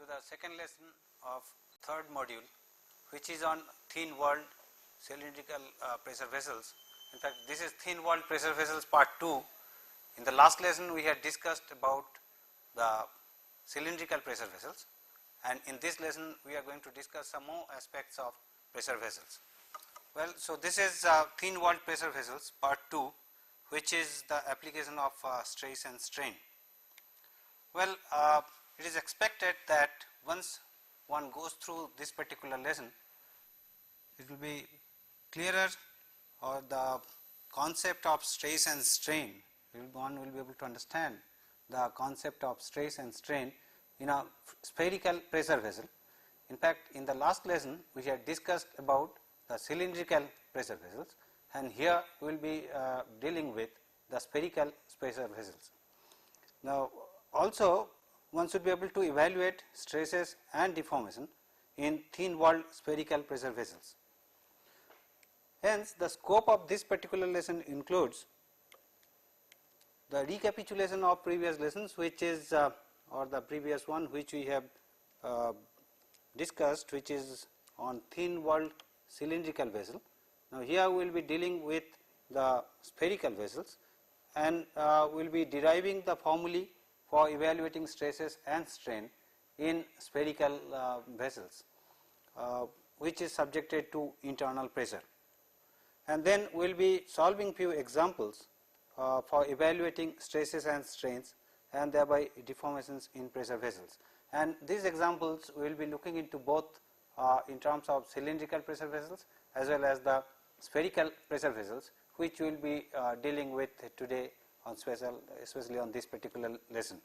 to the second lesson of third module, which is on thin walled cylindrical pressure vessels. In fact, this is thin walled pressure vessels part 2. In the last lesson we had discussed about the cylindrical pressure vessels, and in this lesson we are going to discuss some more aspects of pressure vessels. Well, so this is thin walled pressure vessels part 2, which is the application of stress and strain. Well, it is expected that once one goes through this particular lesson, it will be clearer, or the concept of stress and strain, one will be able to understand the concept of stress and strain in a spherical pressure vessel. In fact, in the last lesson we had discussed about the cylindrical pressure vessels, and here we will be dealing with the spherical pressure vessels. Now, also one should be able to evaluate stresses and deformation in thin walled spherical pressure vessels. Hence, the scope of this particular lesson includes the recapitulation of previous lessons, which is or the previous one which we have discussed, which is on thin walled cylindrical vessel. Now, here we will be dealing with the spherical vessels, and we will be deriving the formulae for evaluating stresses and strain in spherical vessels, which is subjected to internal pressure. And then we will be solving few examples for evaluating stresses and strains and thereby deformations in pressure vessels. And these examples we will be looking into both in terms of cylindrical pressure vessels as well as the spherical pressure vessels, which we will be dealing with today on especially on this particular lesson.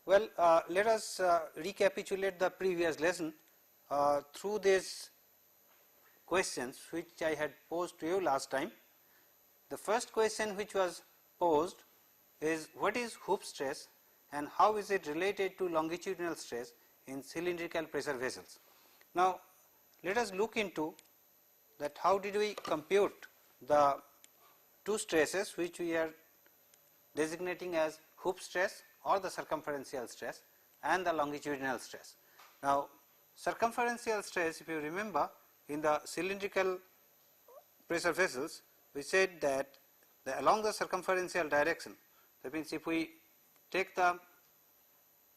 Well, let us recapitulate the previous lesson through these questions which I had posed to you last time. The first question which was posed is, what is hoop stress and how is it related to longitudinal stress in cylindrical pressure vessels? Now, let us look into that how did we compute the two stresses which we are designating as hoop stress or the circumferential stress and the longitudinal stress. Now, circumferential stress, if you remember, in the cylindrical pressure vessels we said that along the circumferential direction, that means if we take the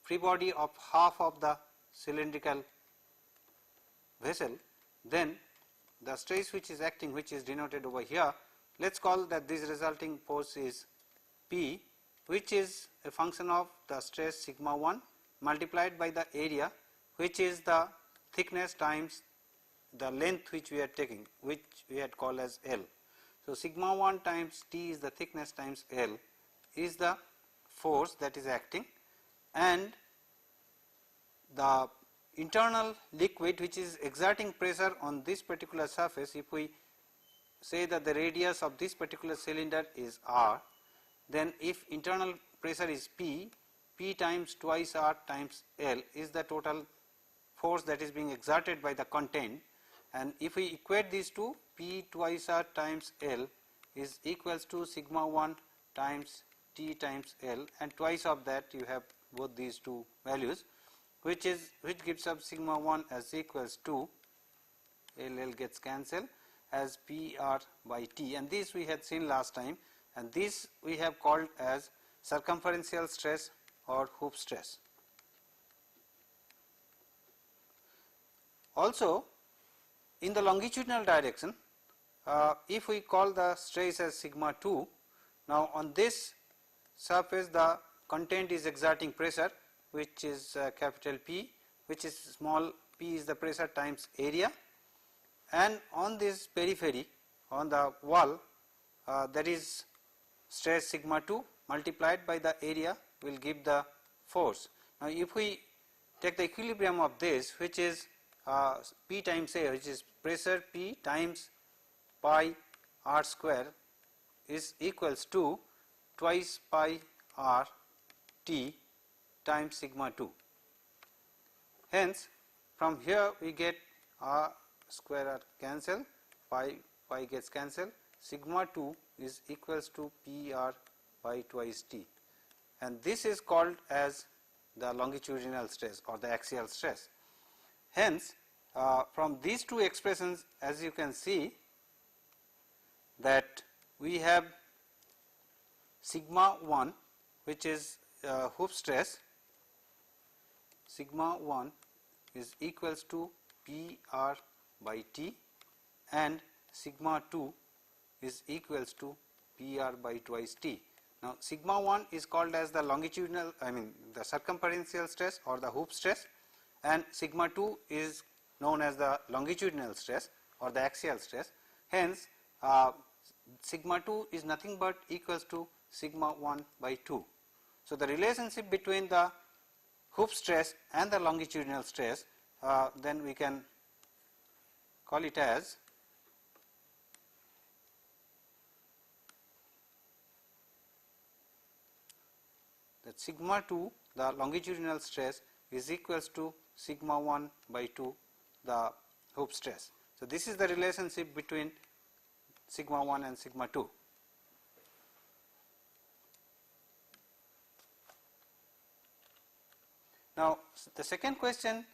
free body of half of the cylindrical vessel, then the stress which is acting, which is denoted over here, let us call that this resulting force is P, which is a function of the stress sigma 1 multiplied by the area, which is the thickness times the length which we are taking, which we had called as L. So, sigma 1 times T is the thickness times L is the force that is acting, and the internal liquid which is exerting pressure on this particular surface, if we say that the radius of this particular cylinder is R, then if internal pressure is P, P times twice R times L is the total force that is being exerted by the content, and if we equate these two, P twice R times L is equals to sigma 1 times T times L, and twice of that you have both these two values, which gives up sigma 1 as equals to L gets cancelled as P R by T, and this we had seen last time, and this we have called as circumferential stress or hoop stress. Also, in the longitudinal direction, if we call the stress as sigma 2, now on this surface the content is exerting pressure, which is capital P, which is small p is the pressure times area, and on this periphery on the wall that is stress sigma 2 multiplied by the area will give the force. Now, if we take the equilibrium of this, which is P times A, which is pressure P times pi R square, is equals to twice pi R T times sigma 2. Hence, from here we get R square R cancel, pi gets cancelled, sigma 2 is equals to P R by twice T. and this is called as the longitudinal stress or the axial stress. Hence, from these two expressions, as you can see that we have sigma 1, which is hoof stress, sigma 1 is equals to P r by T, and sigma 2 is equals to P r by twice T. Now, sigma 1 is called as the longitudinal, the circumferential stress or the hoop stress, and sigma 2 is known as the longitudinal stress or the axial stress. Hence, sigma 2 is nothing but equals to sigma 1 by 2. So, the relationship between the hoop stress and the longitudinal stress, then we can call it as that sigma 2, the longitudinal stress, is equals to sigma 1 by 2, the hoop stress. So, this is the relationship between sigma 1 and sigma 2. Now, the second question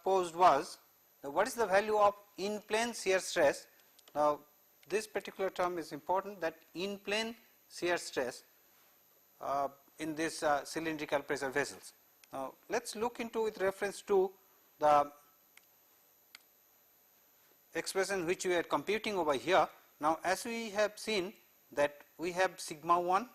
posed was, what is the value of in plane shear stress? Now, this particular term is important, that in plane shear stress in this cylindrical pressure vessels. Now, let us look into with reference to the expression which we are computing over here. Now, as we have seen that we have sigma 1,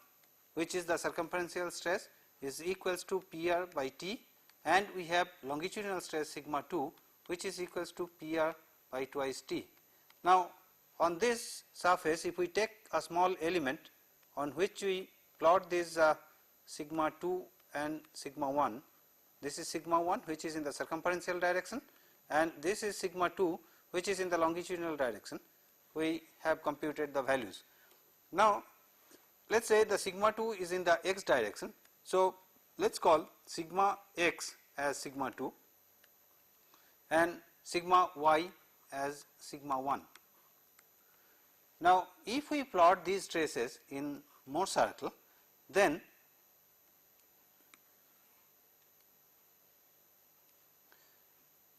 which is the circumferential stress, is equals to P r by T, and we have longitudinal stress sigma 2, which is equals to P r by twice T. Now, on this surface, if we take a small element on which we plot this sigma 2 and sigma 1, this is sigma 1 which is in the circumferential direction, and this is sigma 2 which is in the longitudinal direction. We have computed the values. Now, let us say the sigma 2 is in the x direction. So, let us call sigma x as sigma 2 and sigma y as sigma 1. Now, if we plot these traces in Morse circle, then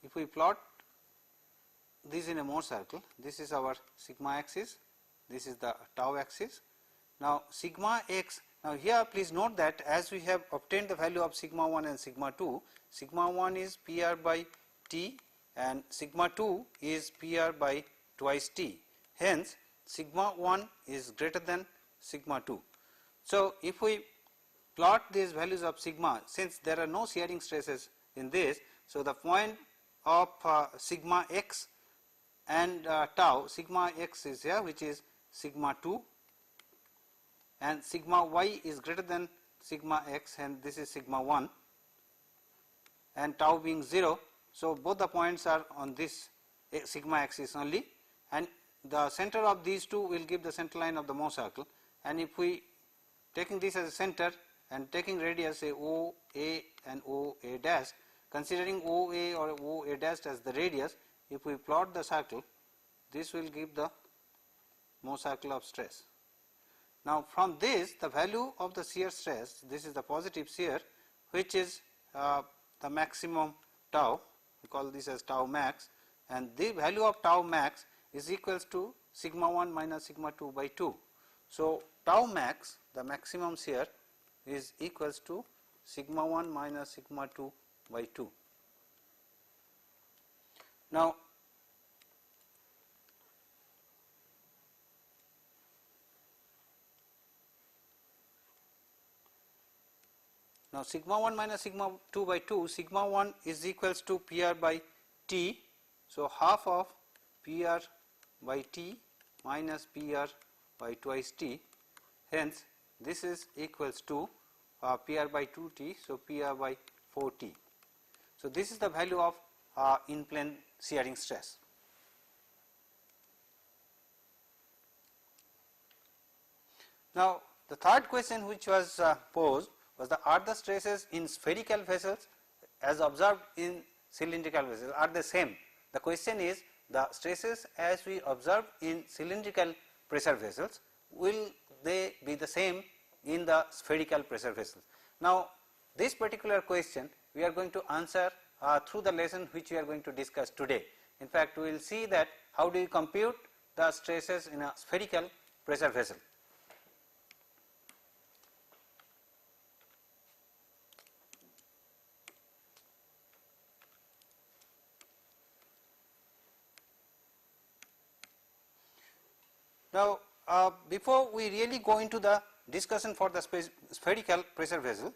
if we plot this in a Morse circle, this is our sigma axis, this is the tau axis. Now, sigma x, now here please note that as we have obtained the value of sigma 1 and sigma 2, sigma 1 is P r by T and sigma 2 is P r by twice T. Hence, sigma 1 is greater than sigma 2. So, if we plot these values of sigma, since there are no shearing stresses in this, so the point of sigma x and tau, sigma x is here, which is sigma 2, and sigma y is greater than sigma x, and this is sigma 1, and tau being 0. So, both the points are on this sigma axis only, and the center of these two will give the center line of the Morse circle, and if we taking this as a center and taking radius say O A and O A dash, considering O A or O A dash as the radius, if we plot the circle, this will give the Morse circle of stress. Now, from this the value of the shear stress, this is the positive shear, which is the maximum tau, we call this as tau max, and the value of tau max is equals to sigma 1 minus sigma 2 by 2. So, tau max, the maximum shear, is equals to sigma 1 minus sigma 2 by 2. Now, sigma 1 minus sigma 2 by 2, sigma 1 is equals to P r by T. So, half of P r by T minus P r by twice T. Hence, this is equals to P r by 2 T. So, P r by 4 T. So, this is the value of in plane shearing stress. Now, the third question which was posed was are the stresses in spherical vessels as observed in cylindrical vessels are the same. The question is the stresses as we observe in cylindrical pressure vessels, will they be the same in the spherical pressure vessels. Now, this particular question we are going to answer through the lesson which we are going to discuss today. In fact, we will see that how do you compute the stresses in a spherical pressure vessel. Now, before we really go into the discussion for the spherical pressure vessel,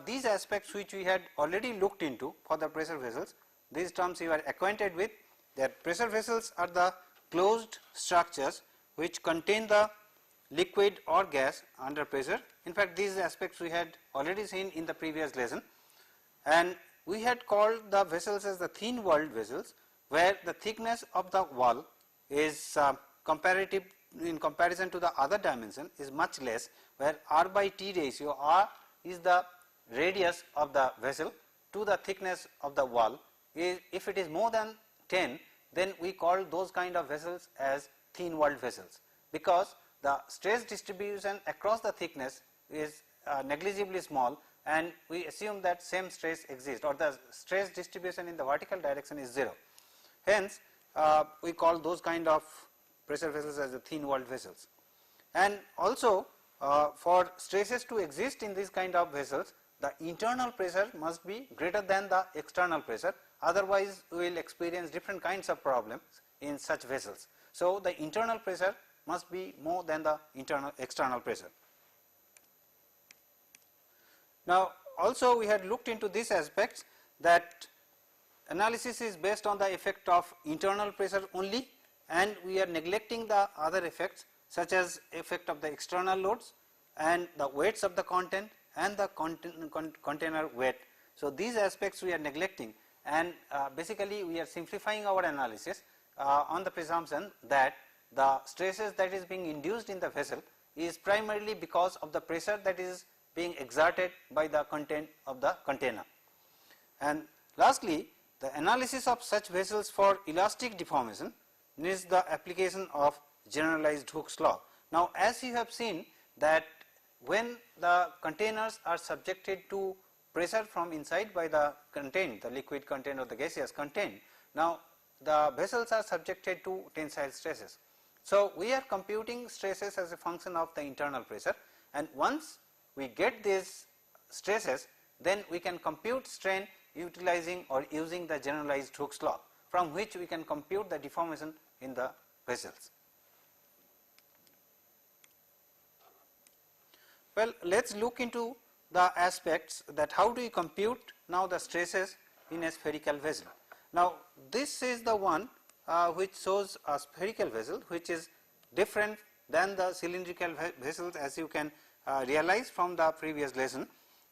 these aspects which we had already looked into for the pressure vessels, these terms you are acquainted with, that pressure vessels are the closed structures which contain the liquid or gas under pressure. In fact, these aspects we had already seen in the previous lesson, and we had called the vessels as the thin walled vessels, where the thickness of the wall is comparative in comparison to the other dimension is much less, where R by T ratio, R is the radius of the vessel to the thickness of the wall. If it is more than 10, then we call those kind of vessels as thin walled vessels, because the stress distribution across the thickness is negligibly small, and we assume that same stress exists, or the stress distribution in the vertical direction is 0. Hence, we call those kind of pressure vessels as the thin walled vessels. And also, for stresses to exist in these kind of vessels, the internal pressure must be greater than the external pressure, otherwise we will experience different kinds of problems in such vessels. So, the internal pressure must be more than the external pressure. Now, also we had looked into these aspects, that analysis is based on the effect of internal pressure only, and we are neglecting the other effects such as effect of the external loads and the weights of the content and the container weight. So, these aspects we are neglecting, and basically we are simplifying our analysis on the presumption that the stresses that is being induced in the vessel is primarily because of the pressure that is being exerted by the content of the container. And lastly, the analysis of such vessels for elastic deformation needs the application of generalized Hooke's law. Now, as you have seen that when the containers are subjected to pressure from inside by the content, the liquid content or the gaseous content, now the vessels are subjected to tensile stresses. So, we are computing stresses as a function of the internal pressure, and once we get these stresses, then we can compute strain utilizing or using the generalized Hooke's law, from which we can compute the deformation in the vessels. Well, let us look into the aspects that how do you compute now the stresses in a spherical vessel. Now, this is the one which shows a spherical vessel which is different than the cylindrical vessels, as you can realize from the previous lesson.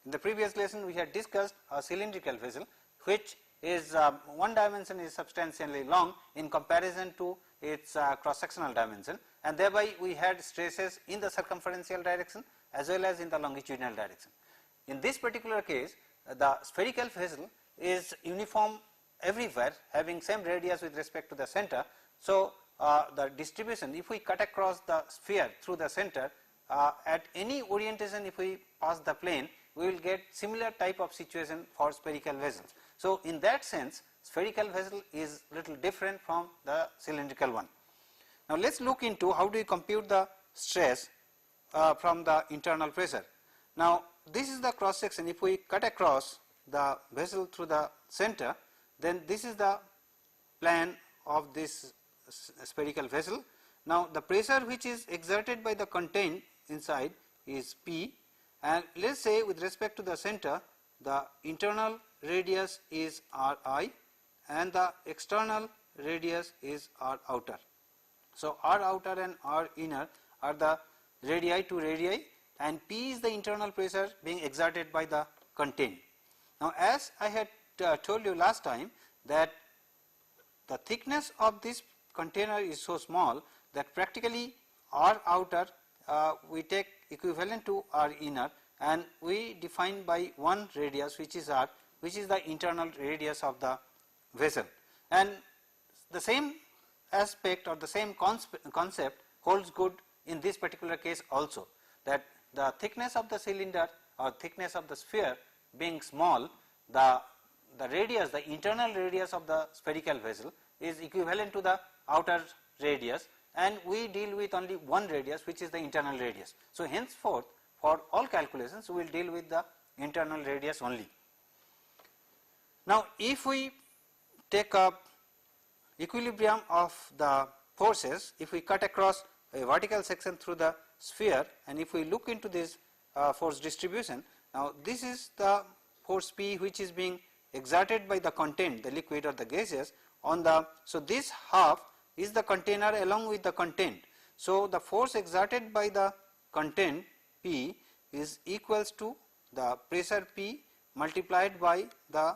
In the previous lesson we had discussed a cylindrical vessel which is one dimension is substantially long in comparison to its cross sectional dimension, and thereby we had stresses in the circumferential direction as well as in the longitudinal direction. In this particular case, the spherical vessel is uniform everywhere, having same radius with respect to the center. So, the distribution, if we cut across the sphere through the center, at any orientation if we pass the plane, we will get similar type of situation for spherical vessels. So, in that sense, spherical vessel is little different from the cylindrical one. Now, let us look into how do you compute the stress from the internal pressure. Now, this is the cross section. If we cut across the vessel through the center, then this is the plan of this spherical vessel. Now, the pressure which is exerted by the content inside is P, and let us say with respect to the center, the internal radius is Ri and the external radius is R outer. So, R outer and R inner are the radii to radii, and P is the internal pressure being exerted by the content. Now, as I had told you last time that the thickness of this container is so small that practically R outer we take equivalent to R inner, and we define by one radius which is R, which is the internal radius of the vessel. And the same aspect or the same concept holds good in this particular case also, that the thickness of the cylinder or thickness of the sphere being small, the radius, the internal radius of the spherical vessel is equivalent to the outer radius, and we deal with only one radius, which is the internal radius. So henceforth, for all calculations we will deal with the internal radius only. Now if we take up equilibrium of the forces, if we cut across a vertical section through the sphere, and if we look into this force distribution, now this is the force P which is being exerted by the content, the liquid or the gases on the, so this half is the container along with the content. So the force exerted by the content P is equals to the pressure P multiplied by the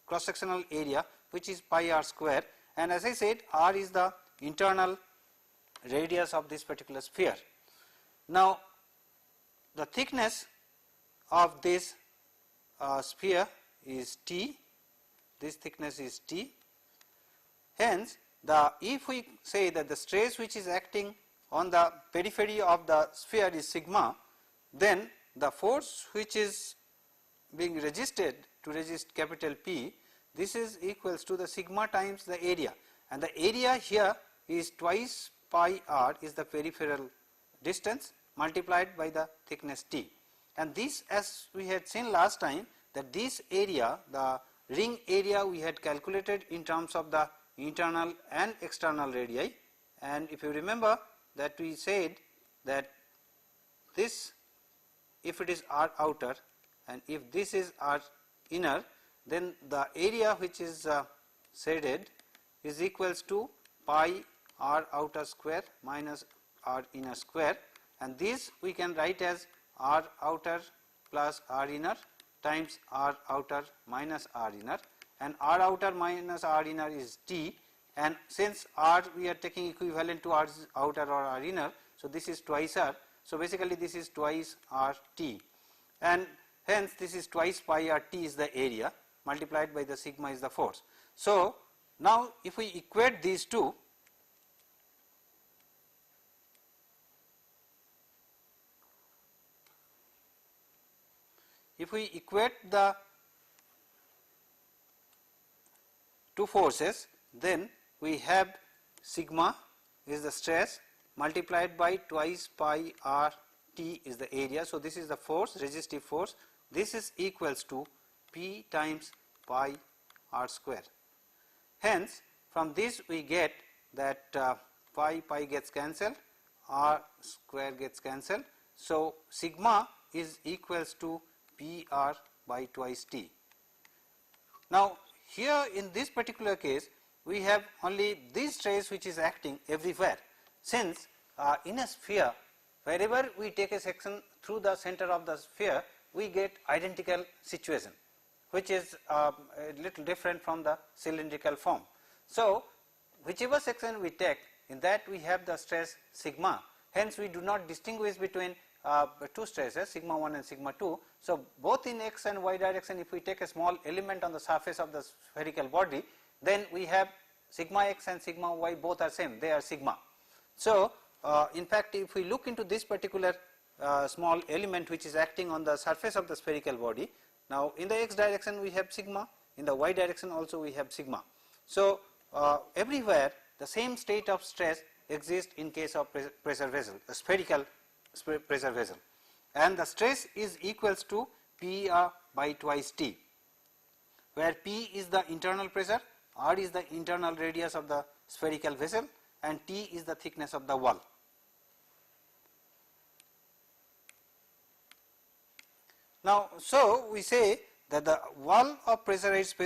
cross sectional area, which is pi r square, and as I said, r is the internal radius of this particular sphere. Now the thickness of this sphere is T, this thickness is T. Hence if we say that the stress which is acting on the periphery of the sphere is sigma, then the force which is being resisted to resist capital P, this is equals to the sigma times the area, and the area here is twice pi r is the peripheral distance multiplied by the thickness T. And this, as we had seen last time, that this area, the ring area, we had calculated in terms of the internal and external radii, and if you remember that we said that this, if it is r outer and if this is r inner, then the area which is shaded is equals to pi r outer square minus r inner square, and this we can write as r outer plus r inner times r outer minus r inner, and r outer minus r inner is T, and since r we are taking equivalent to r outer or r inner, so this is twice r, so basically this is twice r T, and hence this is twice pi r T is the area multiplied by the sigma is the force. So now if we equate these two, if we equate the two forces, then we have sigma is the stress multiplied by twice pi r T is the area. So this is the force, resistive force. This is equals to P times pi r square. Hence from this we get that pi gets cancelled, r square gets cancelled. So sigma is equals to P r by twice T. Now here in this particular case we have only this stress which is acting everywhere, since in a sphere wherever we take a section through the center of the sphere we get identical situation, which is a little different from the cylindrical form. So whichever section we take, in that we have the stress sigma, hence we do not distinguish between two stresses, sigma 1 and sigma 2. So both in x and y direction, if we take a small element on the surface of the spherical body, then we have sigma x and sigma y both are same, they are sigma. So in fact if we look into this particular small element which is acting on the surface of the spherical body, now in the x direction we have sigma, in the y direction also we have sigma. So everywhere the same state of stress exists in case of pressure vessel, a spherical pressure vessel, and the stress is equals to P r by twice T, where P is the internal pressure, r is the internal radius of the spherical vessel, and T is the thickness of the wall. Now so we say that the wall of pressurized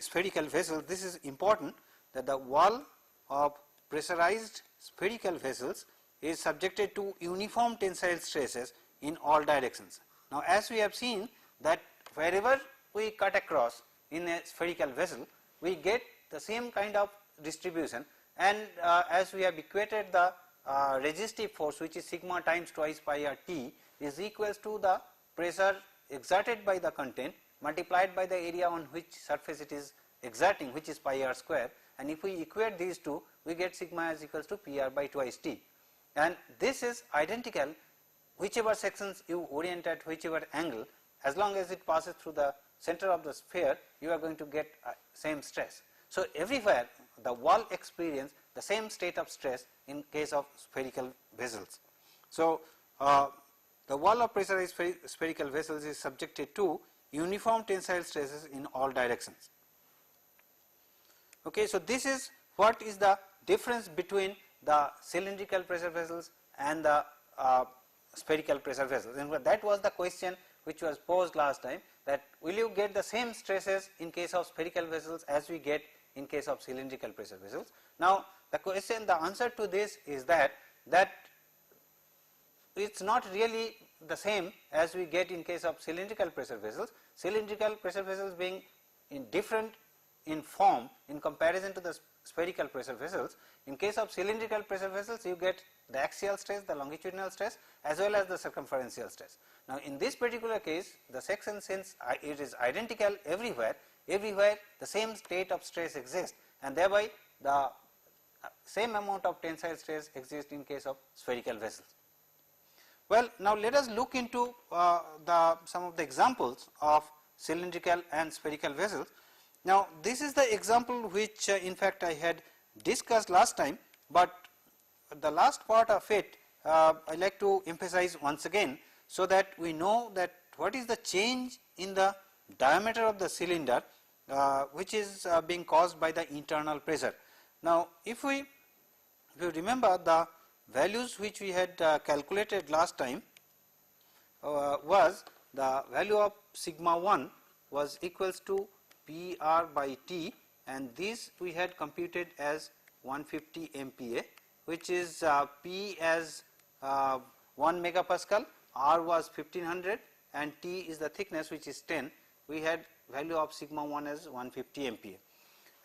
spherical vessels, this is important, that the wall of pressurized spherical vessels is subjected to uniform tensile stresses in all directions. Now as we have seen that wherever we cut across in a spherical vessel we get the same kind of distribution, and as we have equated the resistive force, which is sigma times twice pi r T, is equals to the pressure exerted by the content multiplied by the area on which surface it is exerting, which is pi r square, and if we equate these two we get sigma is equals to P r by twice T, and this is identical whichever sections you orient at whichever angle, as long as it passes through the center of the sphere, you are going to get same stress. So everywhere the wall experience the same state of stress in case of spherical vessels. So the wall of pressurized spherical vessels is subjected to uniform tensile stresses in all directions. Okay, so this is what is the difference between the cylindrical pressure vessels and the spherical pressure vessels, and that was the question which was posed last time, that will you get the same stresses in case of spherical vessels as we get in case of cylindrical pressure vessels. Now the answer to this is that it's not really the same as we get in case of cylindrical pressure vessels. Cylindrical pressure vessels being different in form in comparison to the spherical pressure vessels. In case of cylindrical pressure vessels, you get the axial stress, the longitudinal stress, as well as the circumferential stress. Now in this particular case, the section, since it is identical everywhere the same state of stress exists, and thereby the same amount of tensile stress exists in case of spherical vessels. Well, now let us look into some of the examples of cylindrical and spherical vessels. Now this is the example which in fact I had discussed last time, but the last part of it I like to emphasize once again, so that we know that what is the change in the diameter of the cylinder which is being caused by the internal pressure. Now if you remember, the values which we had calculated last time was the value of sigma 1 was equals to PR by T, and this we had computed as 150 MPa, which is P as 1 megapascal, R was 1500, and T is the thickness, which is 10. We had value of sigma 1 as 150 MPa,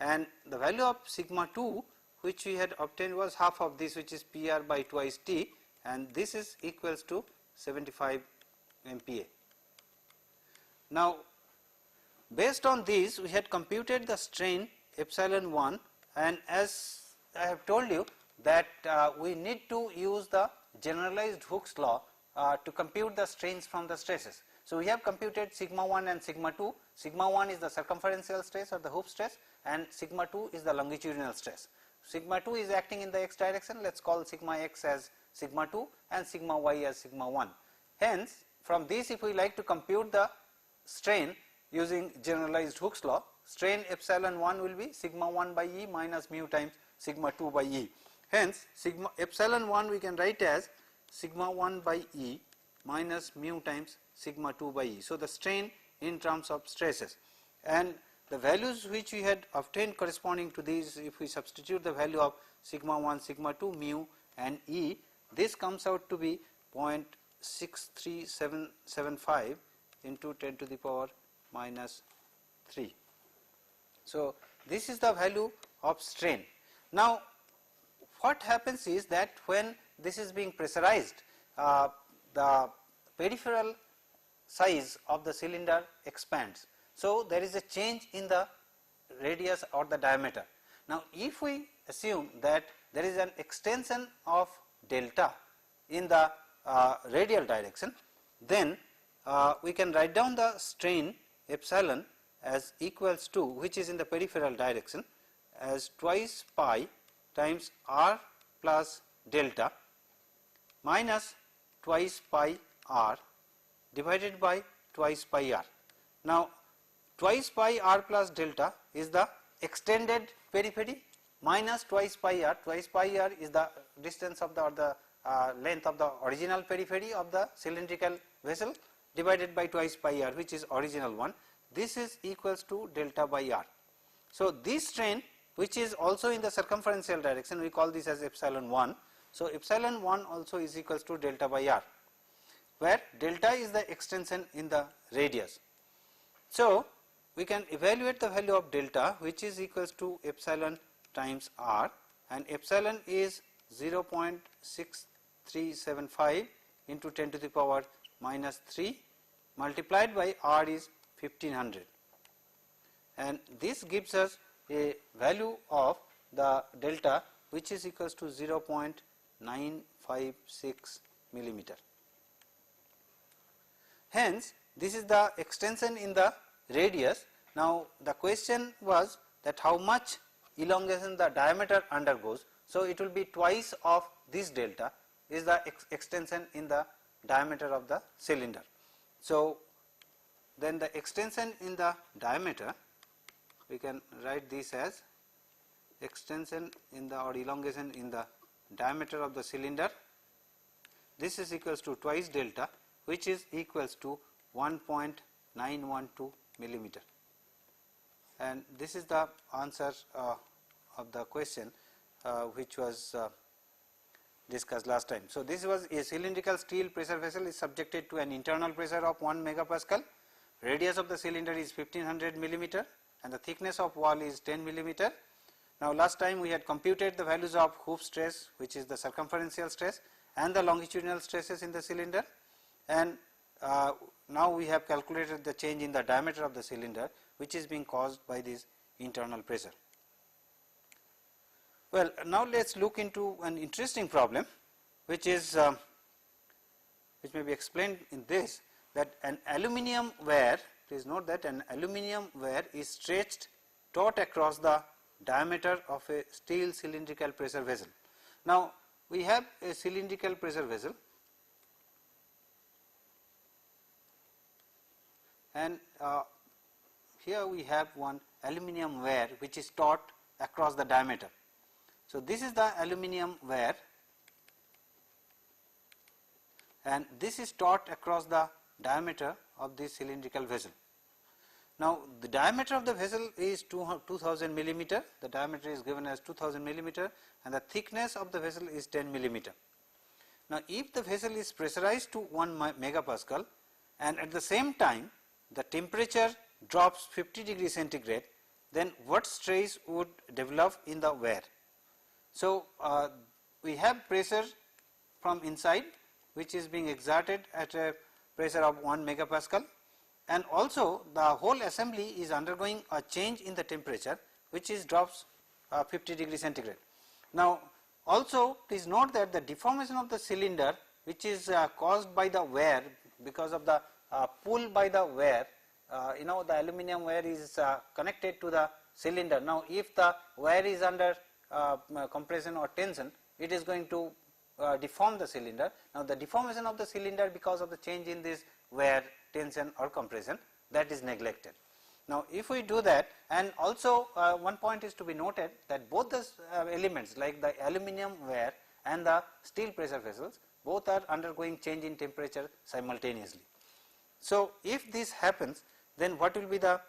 and the value of sigma 2 which we had obtained was half of this, which is PR by twice T, and this is equals to 75 MPa. Now based on this we had computed the strain epsilon 1, and as I have told you that we need to use the generalized Hooke's law to compute the strains from the stresses. So we have computed sigma 1 and sigma 2. Sigma 1 is the circumferential stress or the hoop stress, and sigma 2 is the longitudinal stress. Sigma 2 is acting in the x direction, let us call sigma x as sigma 2 and sigma y as sigma 1. Hence from this, if we like to compute the strain using generalized Hooke's law, strain epsilon 1 will be sigma 1 by E minus mu times sigma 2 by E. Hence sigma epsilon 1 we can write as sigma 1 by E minus mu times sigma 2 by E. So the strain in terms of stresses, and the values which we had obtained corresponding to these, if we substitute the value of sigma 1, sigma 2, mu and E, this comes out to be 0.63775 into 10 to the power minus 3. So this is the value of strain. Now what happens is that when this is being pressurized, the peripheral size of the cylinder expands. So there is a change in the radius or the diameter. Now if we assume that there is an extension of delta in the radial direction, then we can write down the strain epsilon as equals to, which is in the peripheral direction, as twice pi times r plus delta minus twice pi r divided by twice pi r. Now twice pi r plus delta is the extended periphery minus twice pi r. Twice pi r is the distance of the length of the original periphery of the cylindrical vessel divided by twice pi r, which is original one. This is equals to delta by r. So this strain, which is also in the circumferential direction, we call this as epsilon 1. So epsilon 1 also is equals to delta by r, where delta is the extension in the radius. So we can evaluate the value of delta, which is equals to epsilon times r, and epsilon is 0.6375 into 10 to the power minus 3 multiplied by r is 1500, and this gives us a value of the delta which is equals to 0.956 millimeter. hence this is the extension in the radius. Now the question was that how much elongation the diameter undergoes. So it will be twice of this delta is the extension in the diameter of the cylinder. So then the extension in the diameter, we can write this as extension in the or elongation in the diameter of the cylinder. This is equals to twice delta, which is equals to 1.912 millimeter, and this is the answer of the question which was discussed last time. So this was a cylindrical steel pressure vessel is subjected to an internal pressure of 1 megapascal. Radius of the cylinder is 1500 millimeter and the thickness of wall is 10 millimeter. Now last time we had computed the values of hoof stress, which is the circumferential stress, and the longitudinal stresses in the cylinder, and now we have calculated the change in the diameter of the cylinder, which is being caused by this internal pressure. Well, now let us look into an interesting problem, which is which may be explained in this, that an aluminium wire, please note that an aluminium wire is stretched taut across the diameter of a steel cylindrical pressure vessel. Now we have a cylindrical pressure vessel, and here we have one aluminium wire which is taut across the diameter. So this is the aluminium wire, and this is taut across the diameter of this cylindrical vessel. Now the diameter of the vessel is 2000 millimeter, the diameter is given as 2000 millimeter, and the thickness of the vessel is 10 millimeter. Now if the vessel is pressurized to 1 megapascal and at the same time the temperature drops 50 degrees centigrade, then what stress would develop in the wire? So we have pressure from inside which is being exerted at a pressure of 1 megapascal, and also the whole assembly is undergoing a change in the temperature which is drops 50 degrees centigrade. Now also please note that the deformation of the cylinder, which is caused by the wear because of the pull by the wear, the aluminium wire is connected to the cylinder. Now if the wire is under compression or tension, it is going to deform the cylinder. Now the deformation of the cylinder because of the change in this wear, tension or compression, that is neglected. Now if we do that, and also one point is to be noted that both the elements like the aluminium wire and the steel pressure vessels, both are undergoing change in temperature simultaneously. So if this happens, then what will be the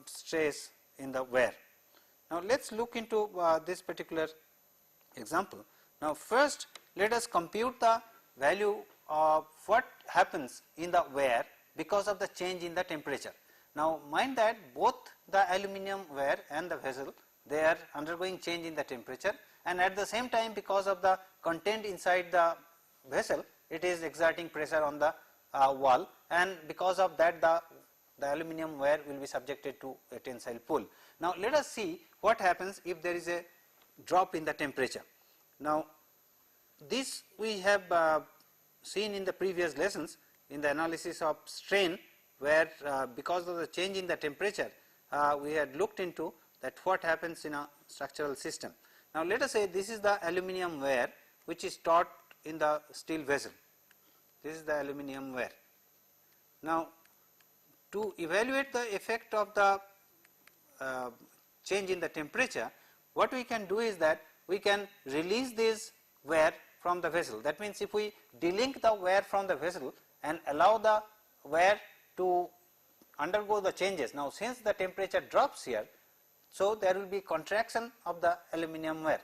stress in the wear? Now let us look into this particular example. Now first let us compute the value of what happens in the wear because of the change in the temperature. Now mind that both the aluminium wire and the vessel, they are undergoing change in the temperature, and at the same time because of the content inside the vessel, it is exerting pressure on the wall, and because of that the aluminium wire will be subjected to a tensile pull. Now let us see what happens if there is a drop in the temperature. Now this we have seen in the previous lessons in the analysis of strain, where because of the change in the temperature we had looked into that what happens in a structural system. Now let us say this is the aluminium wire which is taut in the steel vessel. This is the aluminium wire. Now to evaluate the effect of the change in the temperature, what we can do is that we can release this wire from the vessel. That means if we delink the wire from the vessel and allow the wire to undergo the changes. Now since the temperature drops here, so there will be contraction of the aluminium wire.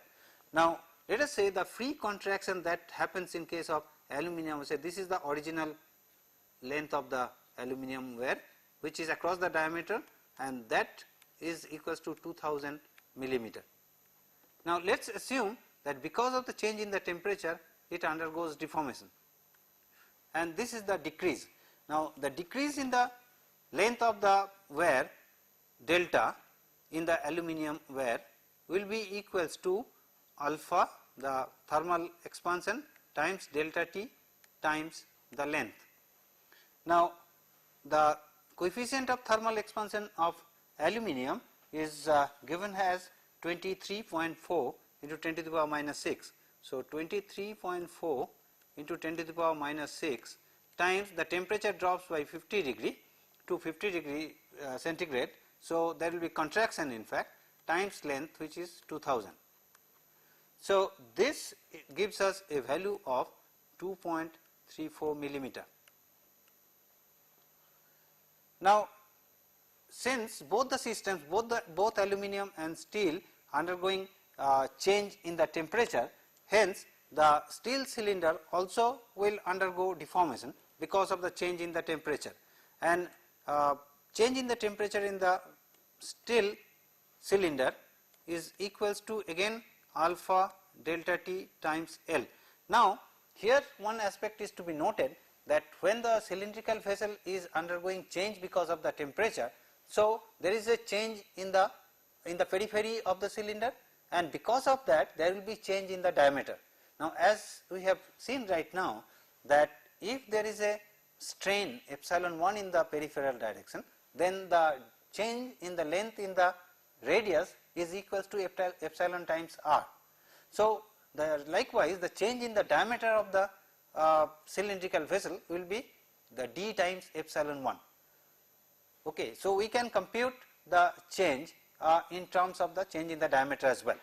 Now let us say the free contraction that happens in case of aluminium, say this is the original length of the aluminium wire which is across the diameter, and that is equals to 2000 millimeter. Now let us assume that because of the change in the temperature it undergoes deformation, and this is the decrease. Now the decrease in the length of the wire delta in the aluminium wire will be equals to alpha, the thermal expansion, times delta T times the length. Now, the coefficient of thermal expansion of aluminum is given as 23.4 into 10 to the power minus 6. So, 23.4 into 10 to the power minus 6 times the temperature drops by 50 degree to 50 degree centigrade. So, there will be contraction in fact times length, which is 2000. So, this gives us a value of 2.34 millimeter. Now, since both the systems, both aluminum and steel undergoing change in the temperature, hence the steel cylinder also will undergo deformation because of the change in the temperature, and change in the temperature in the steel cylinder is equals to again alpha delta T times L. Now, here one aspect is to be noted, that when the cylindrical vessel is undergoing change because of the temperature, so there is a change in the periphery of the cylinder, and because of that there will be change in the diameter. Now, as we have seen right now, that if there is a strain epsilon 1 in the peripheral direction, then the change in the length in the radius is equals to epsilon times r. So, likewise the change in the diameter of the cylindrical vessel will be the d times epsilon 1. Okay, so we can compute the change in terms of the change in the diameter as well.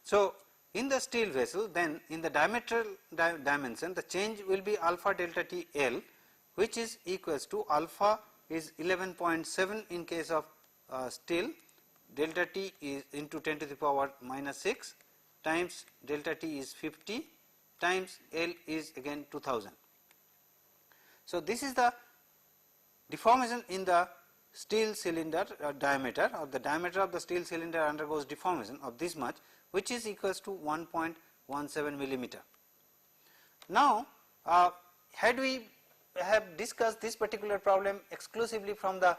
So, in the steel vessel, then in the diametral dimension, the change will be alpha delta T L, which is equals to alpha is 11.7 in case of steel, delta T is into 10 to the power minus 6 times delta T is 50 times L is again 2000. So, this is the deformation in the steel cylinder diameter, or the diameter of the steel cylinder undergoes deformation of this much, which is equals to 1.17 millimeter. Now, had we have discussed this particular problem exclusively from the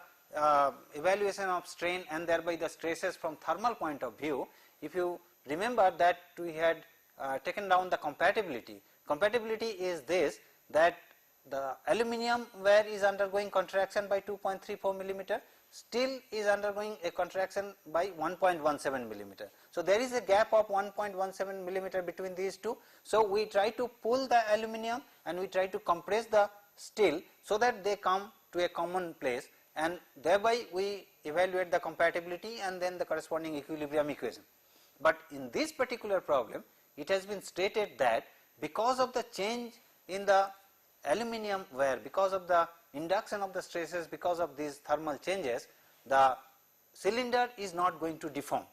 evaluation of strain and thereby the stresses from thermal point of view, if you remember that we had taken down the compatibility. Compatibility is this, that the aluminum wire is undergoing contraction by 2.34 millimeter, steel is undergoing a contraction by 1.17 millimeter. So, there is a gap of 1.17 millimeter between these two. So, we try to pull the aluminum and we try to compress the steel, so that they come to a common place, and thereby we evaluate the compatibility and then the corresponding equilibrium equation. But in this particular problem, it has been stated that because of the change in the aluminum wire, because of the induction of the stresses, because of these thermal changes, the cylinder is not going to deform.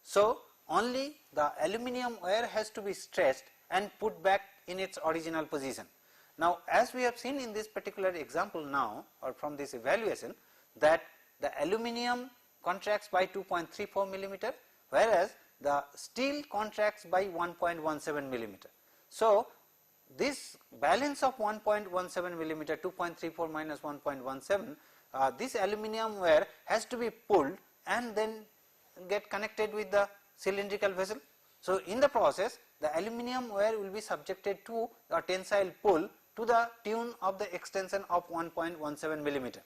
So, only the aluminum wire has to be stretched and put back in its original position. Now, as we have seen in this particular example now, or from this evaluation, that the aluminum contracts by 2.34 millimeter, whereas the steel contracts by 1.17 millimeter. So, this balance of 1.17 millimeter, 2.34 minus 1.17, this aluminum wire has to be pulled and then get connected with the cylindrical vessel. So, in the process, the aluminum wire will be subjected to a tensile pull to the tune of the extension of 1.17 millimeter.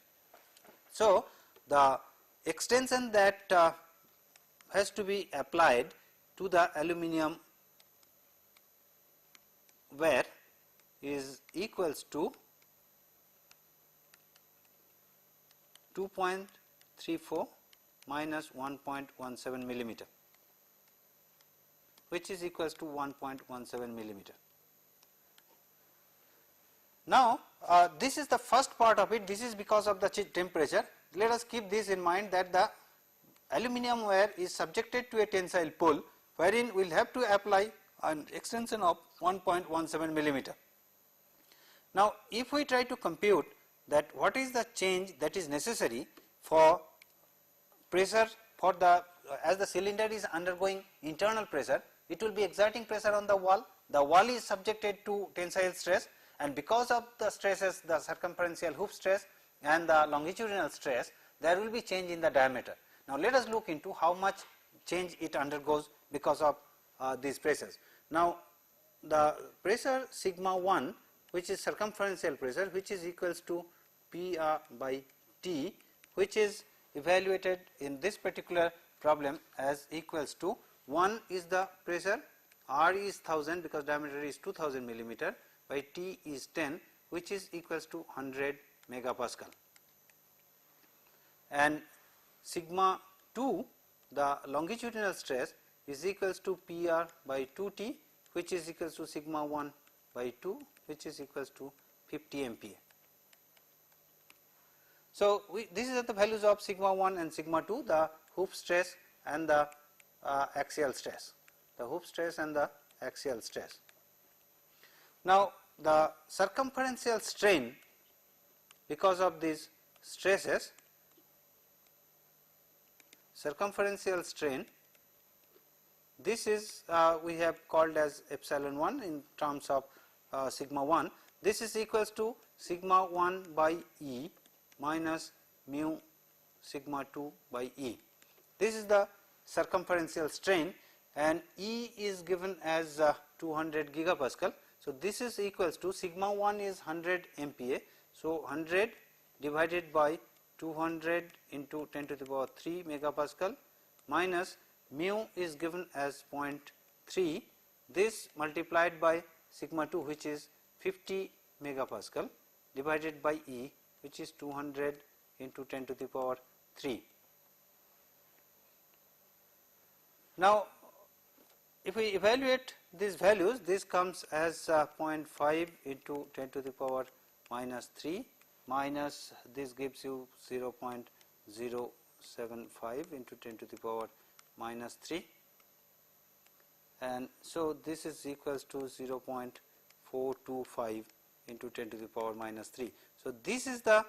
So, the extension that has to be applied to the aluminum wire is equals to 2.34 minus 1.17 millimeter, which is equals to 1.17 millimeter. Now, this is the first part of it. This is because of the temperature. Let us keep this in mind, that the aluminum wire is subjected to a tensile pull, wherein we will have to apply an extension of 1.17 millimeter. Now, if we try to compute that what is the change that is necessary for pressure for the as the cylinder is undergoing internal pressure, it will be exerting pressure on the wall is subjected to tensile stress, and because of the stresses, the circumferential hoop stress and the longitudinal stress, there will be change in the diameter. Now, let us look into how much change it undergoes because of these pressures. Now, the pressure sigma 1, which is circumferential pressure, which is equals to PR by T, which is evaluated in this particular problem as equals to 1 is the pressure, R is 1000 because diameter is 2000 millimeter, by T is 10, which is equals to 100 megapascal. And sigma 2, the longitudinal stress, is equals to PR by 2T, which is equals to sigma 1 by 2, which is equals to 50 MPa. So, these are the values of sigma 1 and sigma 2, the hoop stress and the axial stress, the hoop stress and the axial stress. Now, the circumferential strain, because of these stresses, circumferential strain, this is we have called as epsilon 1 in terms of sigma 1. This is equals to sigma 1 by E minus mu sigma 2 by E. This is the circumferential strain, and E is given as 200 gigapascal. So, this is equals to sigma 1 is 100 MPa. So, 100 divided by 200 into 10 to the power 3 megapascal minus mu is given as 0.3, this multiplied by sigma 2, which is 50 megapascal, divided by E, which is 200 into 10 to the power 3. Now, if we evaluate these values, this comes as 0.5 into 10 to the power minus 3 minus this gives you 0.075 into 10 to the power minus 3, and so this is equals to 0.425 into 10 to the power minus 3. So, this is the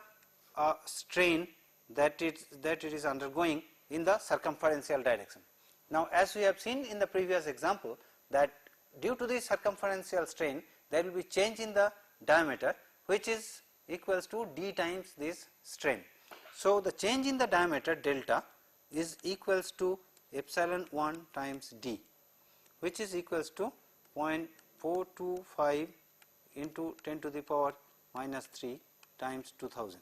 strain that it is undergoing in the circumferential direction. Now, as we have seen in the previous example, that due to the circumferential strain, there will be change in the diameter, which is equals to d times this strain. So, the change in the diameter delta is equals to epsilon 1 times d, which is equals to 0.425 into 10 to the power minus 3 times 2000.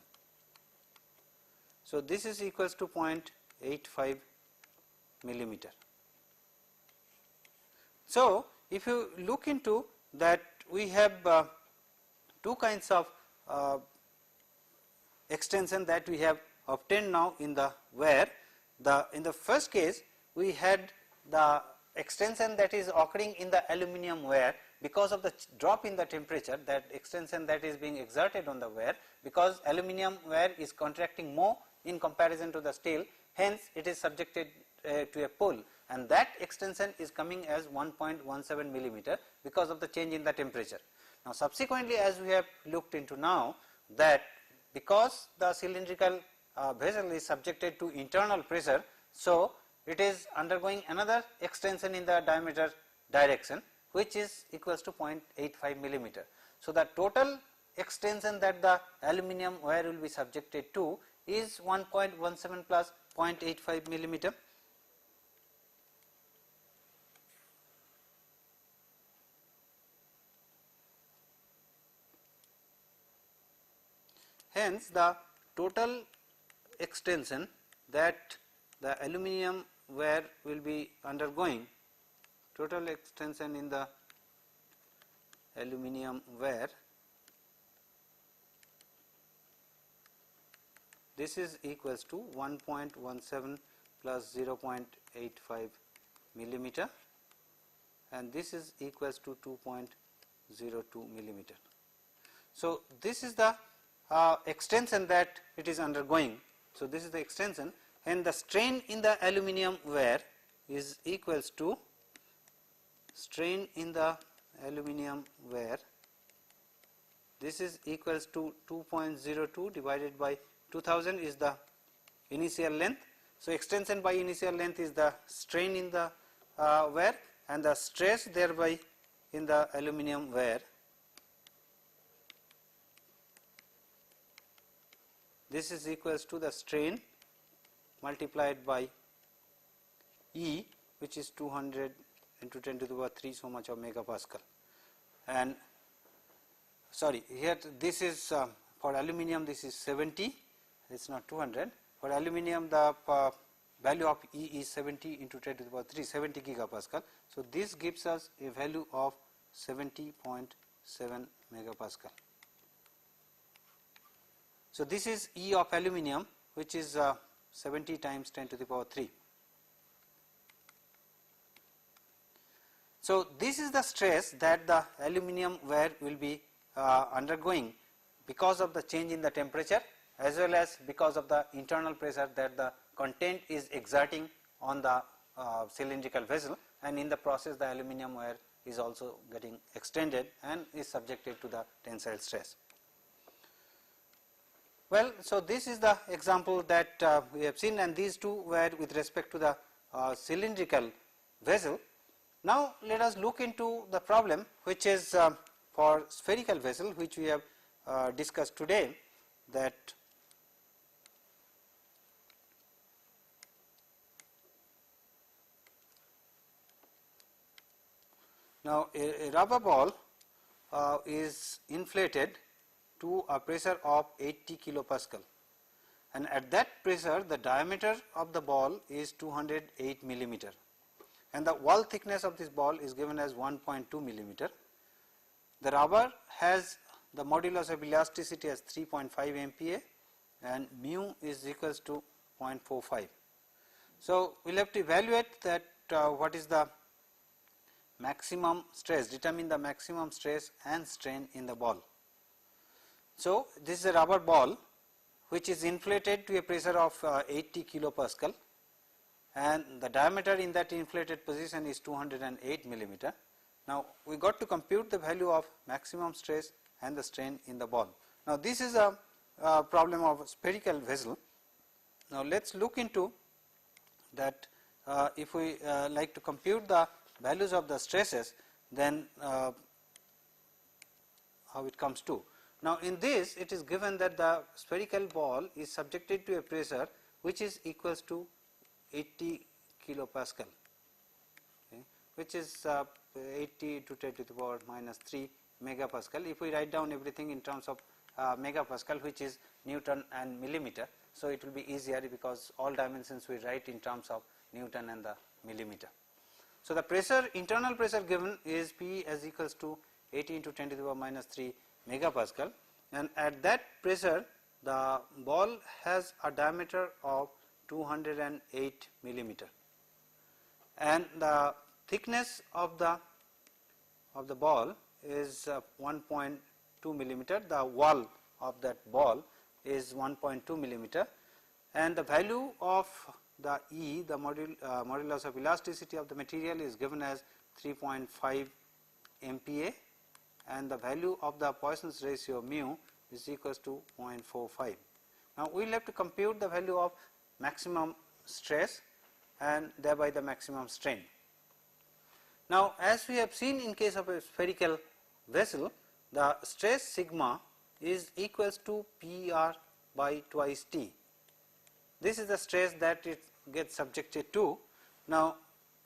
So, this is equals to 0.85 millimeter. So, if you look into that, we have two kinds of extension that we have obtained now in the wear. In the first case, we had the extension that is occurring in the aluminum wear because of the drop in the temperature, that extension that is being exerted on the wear, because aluminum wear is contracting more in comparison to the steel, hence it is subjected to a pull, and that extension is coming as 1.17 millimeter because of the change in the temperature. Now, subsequently, as we have looked into now, that because the cylindrical vessel is subjected to internal pressure, so it is undergoing another extension in the diameter direction, which is equals to 0.85 millimeter. So, the total extension that the aluminum wear will be subjected to is 1.17 plus 0.85 millimeter. Hence, the total extension that the aluminum wear will be undergoing, total extension in the aluminum wear, this is equals to 1.17 plus 0.85 millimeter, and this is equals to 2.02 millimeter. So, this is the extension that it is undergoing. So, this is the extension, and the strain in the aluminum wear is equals to strain in the aluminum wear, this is equals to 2.02 divided by 2000 is the initial length. So, extension by initial length is the strain in the wear, and the stress thereby in the aluminum wear. This is equals to the strain multiplied by E, which is 200 into 10 to the power 3 so much of megapascal, and sorry, here this is for aluminum this is 70, it is not 200. For aluminum the value of E is 70 into 10 to the power 3, 70 gigapascal. So, this gives us a value of 70.7 megapascal. So, this is E of aluminum, which is 70 times 10 to the power 3. So, this is the stress that the aluminum wire will be undergoing because of the change in the temperature, as well as because of the internal pressure that the content is exerting on the cylindrical vessel, and in the process the aluminum wire is also getting extended and is subjected to the tensile stress. Well, so this is the example that we have seen, and these two were with respect to the cylindrical vessel. Now, let us look into the problem which is for spherical vessel, which we have discussed today, that now a rubber ball is inflated to a pressure of 80 kilopascal, and at that pressure the diameter of the ball is 208 millimeter, and the wall thickness of this ball is given as 1.2 millimeter. The rubber has the modulus of elasticity as 3.5 MPa and mu is equals to 0.45. So, we will have to evaluate that what is the maximum stress, determine the maximum stress and strain in the ball. So, this is a rubber ball which is inflated to a pressure of 80 kilopascal, and the diameter in that inflated position is 208 millimeter. Now, we got to compute the value of maximum stress and the strain in the ball. Now, this is a problem of spherical vessel. Now, let us look into that. If we like to compute the values of the stresses, then how it comes to. Now, in this it is given that the spherical ball is subjected to a pressure which is equals to 80 kilopascal, okay, which is 80 to 10 to the power minus 3 megapascal. If we write down everything in terms of megapascal, which is Newton and millimeter, so it will be easier because all dimensions we write in terms of Newton and the millimeter. So, the pressure, internal pressure given is P as equals to 80 into 10 to the power minus 3 megapascal, and at that pressure the ball has a diameter of 208 millimeter, and the thickness of the ball is 1.2 millimeter. The wall of that ball is 1.2 millimeter, and the value of the E, the modulus of elasticity of the material, is given as 3.5 MPa, and the value of the Poisson's ratio mu is equals to 0.45. Now, we will have to compute the value of maximum stress and thereby the maximum strain. Now, as we have seen in case of a spherical vessel, the stress sigma is equals to PR by twice T. This is the stress that it gets subjected to. Now,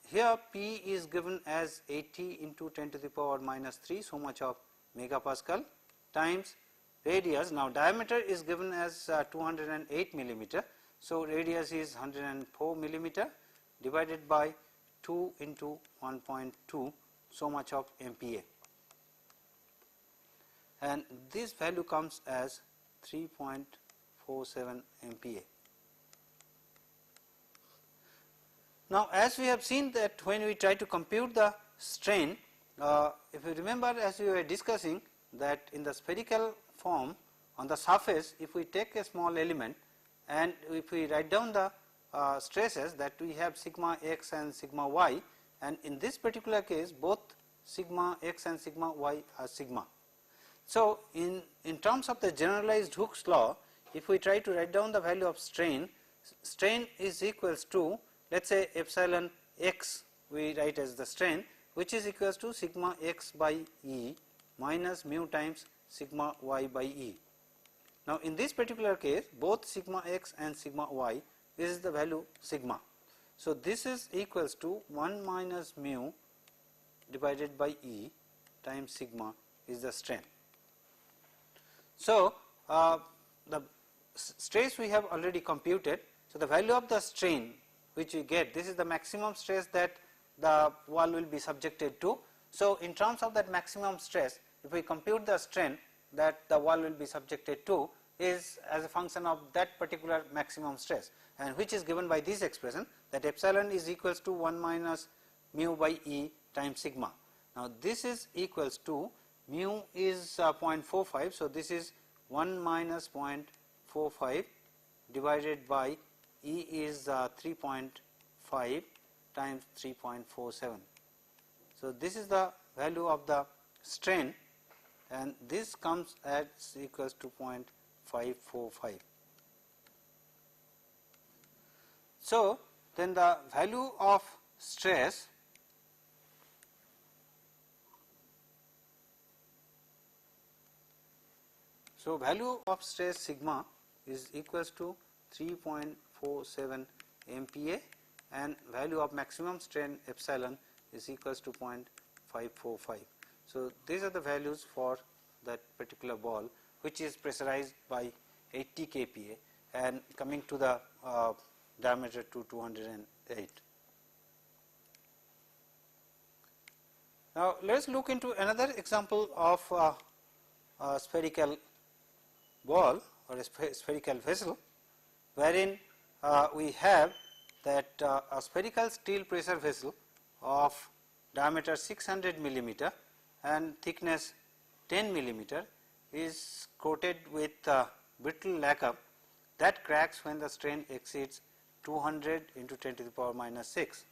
here P is given as 80 into 10 to the power minus 3, so much of megapascal, times radius. Now, diameter is given as 208 millimeter. So, radius is 104 millimeter divided by 2 into 1.2, so much of MPa, and this value comes as 3.47 MPa. Now, as we have seen that when we try to compute the strain, if you remember, as we were discussing, that in the spherical form on the surface, if we take a small element and if we write down the stresses, that we have sigma x and sigma y, and in this particular case both sigma x and sigma y are sigma. So, in terms of the generalized Hooke's law, if we try to write down the value of strain, strain is equals to, let us say, epsilon x we write as the strain, which is equals to sigma x by E minus mu times sigma y by E. Now, in this particular case both sigma x and sigma y, this is the value sigma. So, this is equals to 1 minus mu divided by E times sigma is the strain. So, the stress we have already computed. So, the value of the strain which we get, this is the maximum stress that the wall will be subjected to. So, in terms of that maximum stress, if we compute the strain that the wall will be subjected to is as a function of that particular maximum stress, and which is given by this expression, that epsilon is equals to 1 minus mu by E times sigma. Now, this is equals to mu is 0.45. So, this is 1 minus 0.45 divided by E is 3.5 times 3.47. So, this is the value of the strain, and this comes as equals to 0.545. So, then the value of stress sigma is equals to 3.47 MPa, and value of maximum strain epsilon is equals to 0.545. So, these are the values for that particular ball which is pressurized by 80 kPa and coming to the diameter to 208. Now, let us look into another example of a spherical ball or a spherical vessel, wherein we have that a spherical steel pressure vessel of diameter 600 millimeter and thickness 10 millimeter is coated with brittle lacquer that cracks when the strain exceeds 200 into 10 to the power minus 6.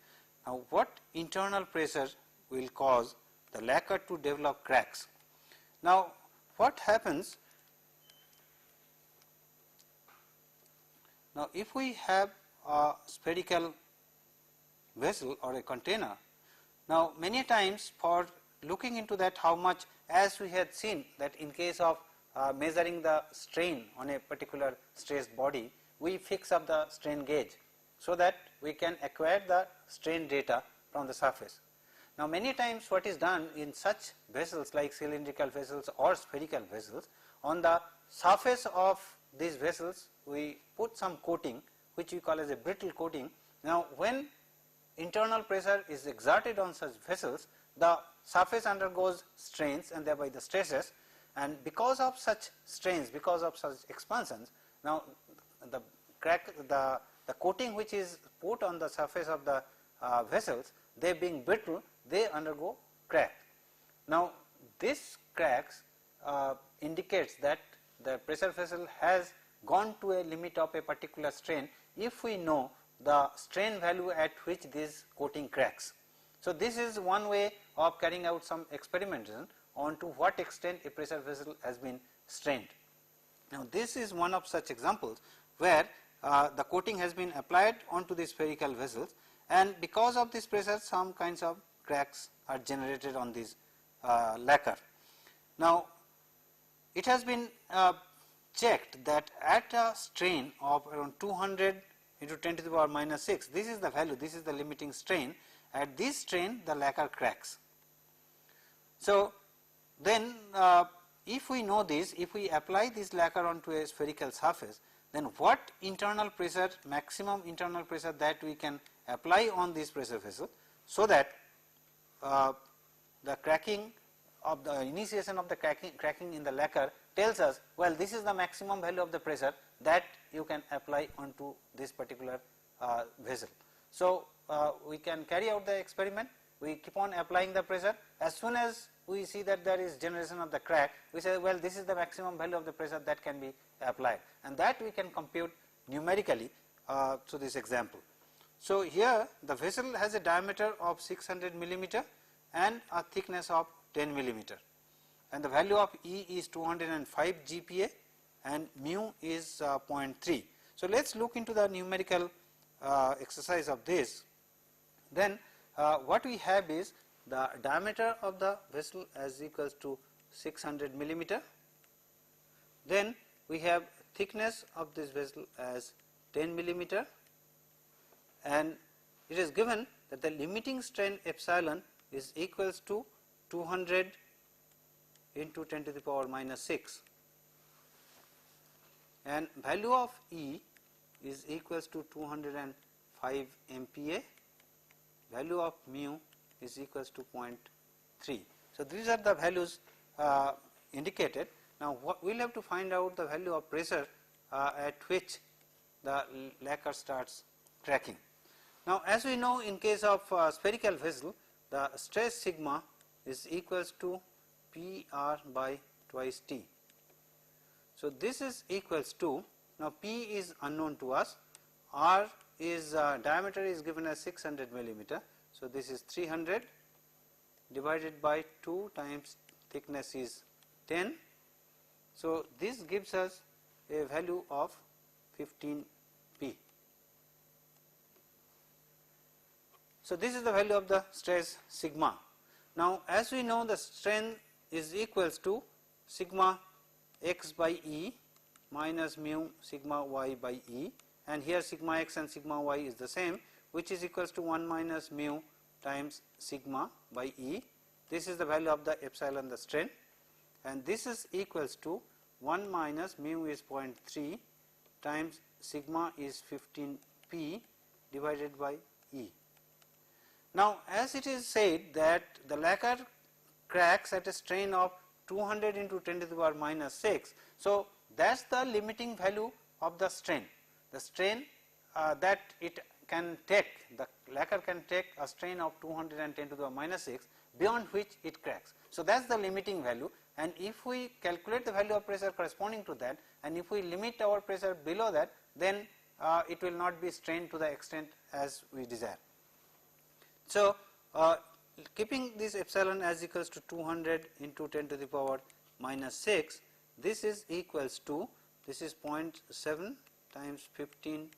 Now, what internal pressure will cause the lacquer to develop cracks? Now, what happens? Now, if we have a spherical vessel or a container, now many times for looking into that how much, as we had seen that in case of measuring the strain on a particular stressed body, we fix up the strain gauge so that we can acquire the strain data from the surface. Now, many times what is done in such vessels like cylindrical vessels or spherical vessels, on the surface of these vessels we put some coating which we call as a brittle coating. Now, when internal pressure is exerted on such vessels, the surface undergoes strains and thereby the stresses, and because of such strains, because of such expansions, now the coating which is put on the surface of the vessels, they being brittle, they undergo crack. Now, this cracks indicates that the pressure vessel has gone to a limit of a particular strain if we know the strain value at which this coating cracks. So, this is one way of carrying out some experimentation on to what extent a pressure vessel has been strained. Now, this is one of such examples where the coating has been applied onto the spherical vessels, and because of this pressure some kinds of cracks are generated on this lacquer. Now, it has been checked that at a strain of around 200 into 10 to the power minus 6, this is the value, this is the limiting strain. At this strain the lacquer cracks. So, then if we know this, if we apply this lacquer onto a spherical surface, then what internal pressure, maximum internal pressure that we can apply on this pressure vessel, so that the cracking of the initiation of the cracking in the lacquer tells us, well, this is the maximum value of the pressure that you can apply onto this particular vessel. So, we can carry out the experiment, we keep on applying the pressure. As soon as we see that there is generation of the crack, we say, well, this is the maximum value of the pressure that can be applied, and that we can compute numerically through this example. So, here the vessel has a diameter of 600 millimeter and a thickness of 10 millimeter, and the value of E is 205 GPa and mu is 0.3. So, let us look into the numerical exercise of this. Then what we have is the diameter of the vessel as equals to 600 millimeter, then we have thickness of this vessel as 10 millimeter, and it is given that the limiting strain epsilon is equals to 200 into 10 to the power minus 6. and value of E is equals to 205 MPa, value of mu is equals to 0.3. So, these are the values indicated. Now, we will have to find out the value of pressure at which the lacquer starts cracking. Now, as we know, in case of spherical vessel, the stress sigma is equals to PR by twice T. So, this is equals to, now P is unknown to us, R is diameter is given as 600 millimeter. So, this is 300 divided by 2 times thickness is 10. So, this gives us a value of 15 P. So, this is the value of the stress sigma. Now, as we know, the strength is equals to sigma x by E minus mu sigma y by E, and here sigma x and sigma y is the same, which is equals to 1 minus mu times sigma by E. This is the value of the epsilon, the strength, and this is equals to 1 minus mu is 0.3 times sigma is 15 P divided by E. Now, as it is said that the lacquer cracks at a strain of 200 into 10 to the power minus 6. So, that is the limiting value of the strain. The strain that it can take, the lacquer can take a strain of 210 to the power minus 6, beyond which it cracks. So, that is the limiting value, and if we calculate the value of pressure corresponding to that, and if we limit our pressure below that, then it will not be strained to the extent as we desire. So, keeping this epsilon as equals to 200 into 10 to the power minus 6, this is equals to, this is 0.7 times 15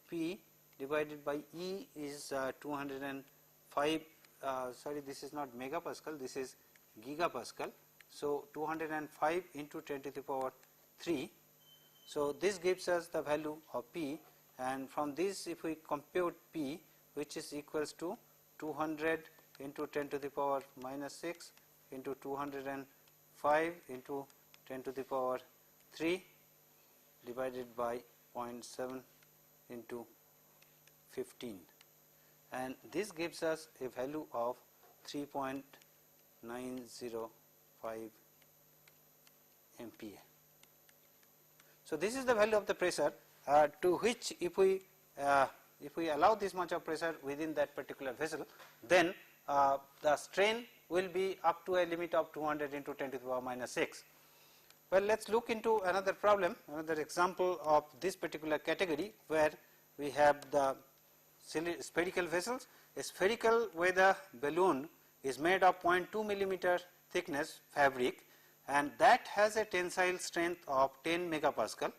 P divided by E is 205, sorry, this is not megapascal, this is gigapascal. So, 205 into 10 to the power 3. So, this gives us the value of P, and from this if we compute P, which is equals to 200 into 10 to the power minus 6 into 205 into 10 to the power 3 divided by 0.7 into 15, and this gives us a value of 3.905 MPa. So, this is the value of the pressure to which if we allow this much of pressure within that particular vessel, then the strain will be up to a limit of 200 into 10 to the power minus 6. Well, let us look into another problem, another example of this particular category, where we have the spherical vessels. A spherical weather balloon is made of 0.2 millimeter thickness fabric, and that has a tensile strength of 10 megapascal,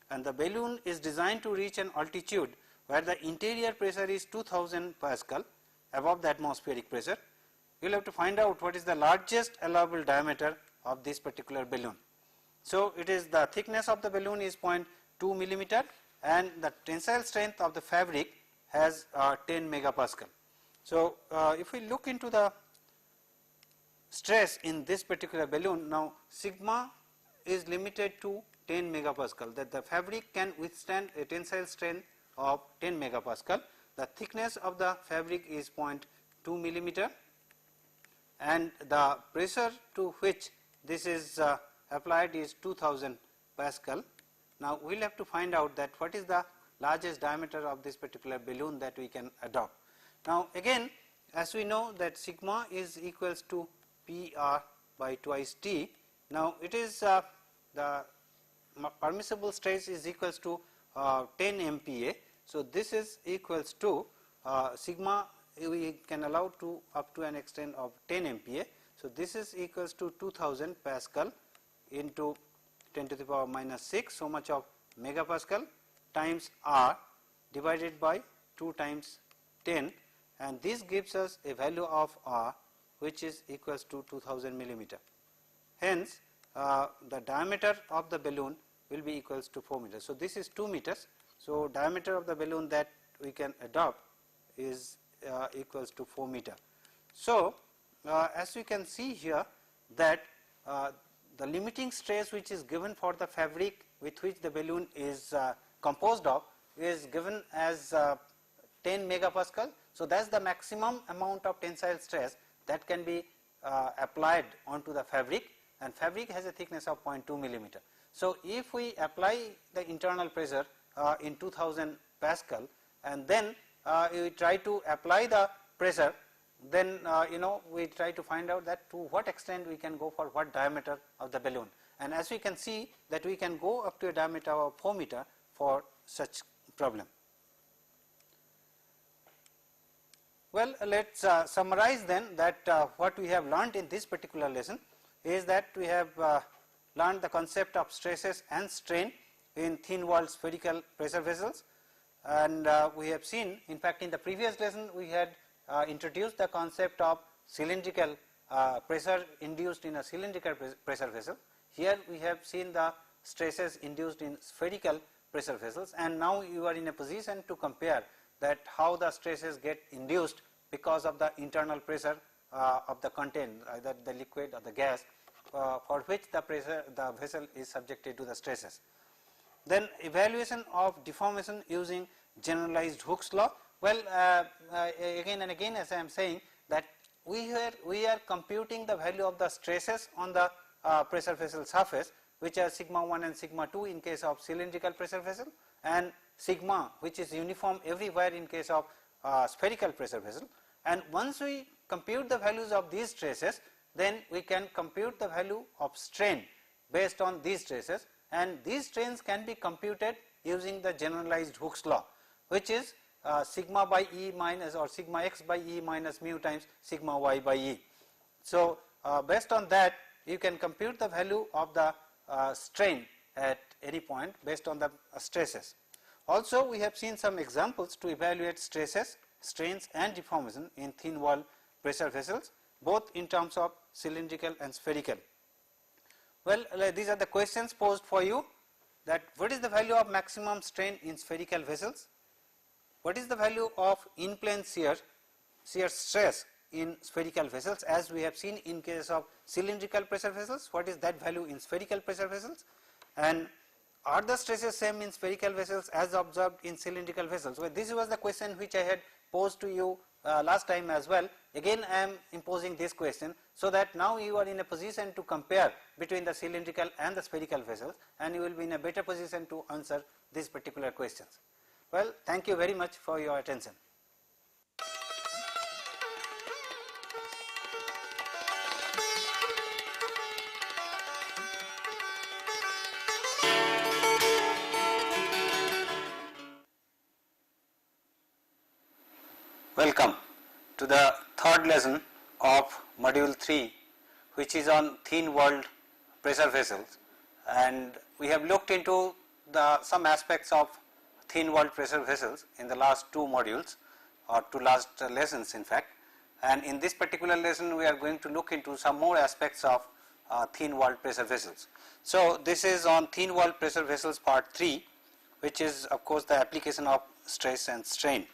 and the balloon is designed to reach an altitude where the interior pressure is 2000 pascal above the atmospheric pressure. You will have to find out what is the largest allowable diameter of this particular balloon. So, it is the thickness of the balloon is 0.2 millimeter, and the tensile strength of the fabric has 10 megapascal. So, if we look into the stress in this particular balloon, now sigma is limited to 10 megapascal, that the fabric can withstand a tensile strength of 10 megapascal. The thickness of the fabric is 0.2 millimeter, and the pressure to which this is applied is 2000 pascal. Now, we will have to find out that what is the largest diameter of this particular balloon that we can adopt. Now, again, as we know that sigma is equals to PR by twice T. Now, it is the permissible stress is equals to 10 MPa. So, this is equals to sigma we can allow to up to an extent of 10 MPa. So, this is equals to 2000 pascal into 10 to the power minus 6, so much of megapascal times R divided by 2 times 10, and this gives us a value of R which is equals to 2000 millimeter. Hence, the diameter of the balloon will be equals to 4 meters. So, this is 2 meters. So, diameter of the balloon that we can adopt is equals to 4 meter. So, as we can see here that the limiting stress which is given for the fabric with which the balloon is composed of is given as 10 megapascal. So, that is the maximum amount of tensile stress that can be applied onto the fabric, and fabric has a thickness of 0.2 millimeter. So, if we apply the internal pressure in 2000 Pascal and then we try to apply the pressure, then we try to find out that to what extent we can go for what diameter of the balloon, and as we can see that we can go up to a diameter of 4 meter for such problem. Well, let us summarize then that what we have learnt in this particular lesson is that we have learned the concept of stresses and strain in thin walled spherical pressure vessels, and we have seen, in fact in the previous lesson we had introduced the concept of cylindrical pressure induced in a cylindrical pressure vessel. Here we have seen the stresses induced in spherical pressure vessels, and now you are in a position to compare that how the stresses get induced because of the internal pressure of the content, either the liquid or the gas, for which the vessel is subjected to the stresses. Then evaluation of deformation using generalized Hooke's law. Well, again and again, as I am saying, that we are computing the value of the stresses on the pressure vessel surface, which are sigma 1 and sigma 2 in case of cylindrical pressure vessel, and sigma which is uniform everywhere in case of spherical pressure vessel. And once we compute the values of these stresses, then we can compute the value of strain based on these stresses, and these strains can be computed using the generalized Hooke's law, which is sigma by E minus, or sigma x by E minus mu times sigma y by E. So, based on that you can compute the value of the strain at any point based on the stresses. Also, we have seen some examples to evaluate stresses, strains and deformation in thin wall pressure vessels, both in terms of cylindrical and spherical. Well, these are the questions posed for you, that what is the value of maximum strain in spherical vessels, what is the value of in-plane shear stress in spherical vessels as we have seen in case of cylindrical pressure vessels, what is that value in spherical pressure vessels, and are the stresses same in spherical vessels as observed in cylindrical vessels. Well, this was the question which I had posed to you last time as well. Again I am imposing this question, so that now you are in a position to compare between the cylindrical and the spherical vessels, and you will be in a better position to answer these particular questions. Well, thank you very much for your attention. Welcome to the third lesson of module 3, which is on thin walled pressure vessels, and we have looked into some aspects of thin walled pressure vessels in the last two modules, or two last lessons in fact, and in this particular lesson we are going to look into some more aspects of thin walled pressure vessels. So, this is on thin walled pressure vessels part 3, which is of course the application of stress and strain.